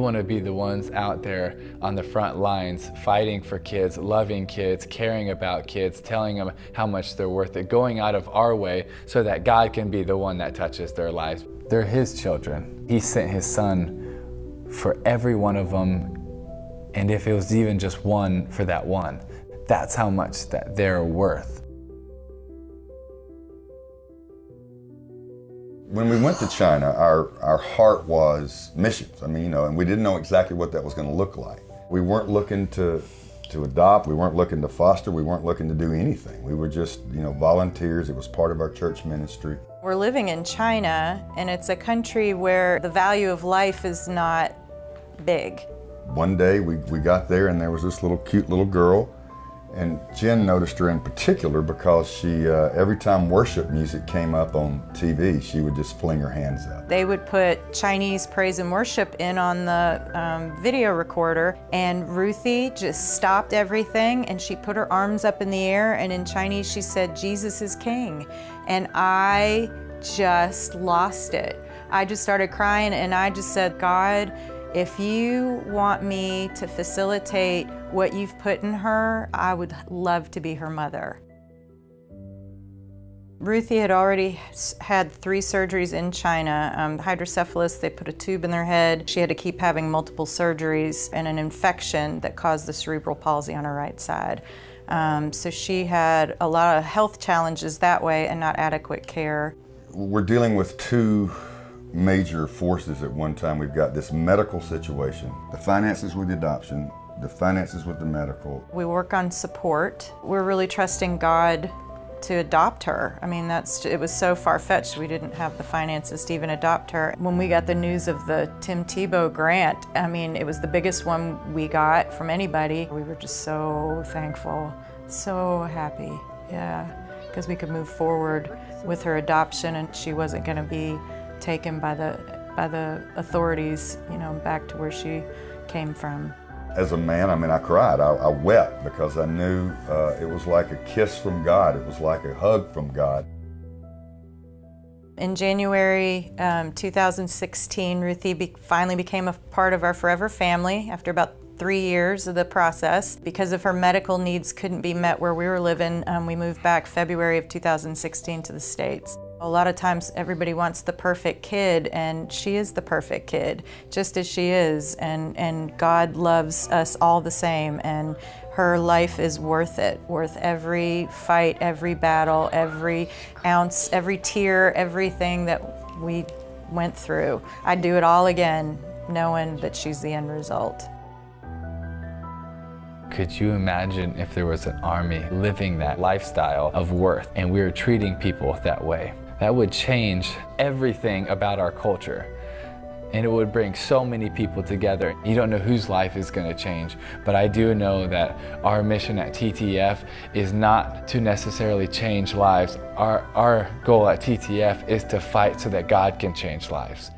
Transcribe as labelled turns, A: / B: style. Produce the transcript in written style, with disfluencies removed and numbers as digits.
A: want to be the ones out there on the front lines, fighting for kids, loving kids, caring about kids, telling them how much they're worth it, going out of our way so that God can be the one that touches their lives. They're His children. He sent His Son for every one of them, and if it was even just one for that one, that's how much that they're worth.
B: When we went to China, our heart was missions. I mean, and we didn't know exactly what that was going to look like. We weren't looking to adopt, we weren't looking to foster, we weren't looking to do anything. We were just, volunteers. It was part of our church ministry.
C: We're living in China, and it's a country where the value of life is not big.
B: One day we got there and there was this cute little girl, and Jen noticed her in particular because she, every time worship music came up on TV, she would just fling her hands up.
C: They would put Chinese praise and worship in on the video recorder, and Ruthi just stopped everything and she put her arms up in the air, and in Chinese she said, "Jesus is King." And I just lost it. I just started crying, and I just said, "God, if you want me to facilitate what you've put in her, I would love to be her mother." Ruthi had already had 3 surgeries in China. Hydrocephalus, they put a tube in their head. She had to keep having multiple surgeries, and an infection that caused the cerebral palsy on her right side. So she had a lot of health challenges that way and not adequate care.
B: We're dealing with 2 major forces at one time. We've got this medical situation, the finances with the adoption, the finances with the medical.
C: We work on support. We're really trusting God to adopt her. I mean, it was so far-fetched, we didn't have the finances to even adopt her. When we got the news of the Tim Tebow grant, I mean, it was the biggest one we got from anybody. We were just so thankful, so happy, yeah, because we could move forward with her adoption, and she wasn't going to be taken by the authorities, back to where she came from.
B: As a man, I cried. I wept because I knew it was like a kiss from God. It was like a hug from God.
C: In January 2016, Ruthi finally became a part of our forever family after about 3 years of the process. Because of her medical needs couldn't be met where we were living, we moved back February of 2016 to the States. A lot of times everybody wants the perfect kid, and she is the perfect kid, just as she is, and God loves us all the same, and her life is worth it, worth every fight, every battle, every ounce, every tear, everything that we went through. I'd do it all again, knowing that she's the end result.
A: Could you imagine if there was an army living that lifestyle of worth and we were treating people that way? That would change everything about our culture, and it would bring so many people together. You don't know whose life is going to change, but I do know that our mission at TTF is not to necessarily change lives. Our goal at TTF is to fight so that God can change lives.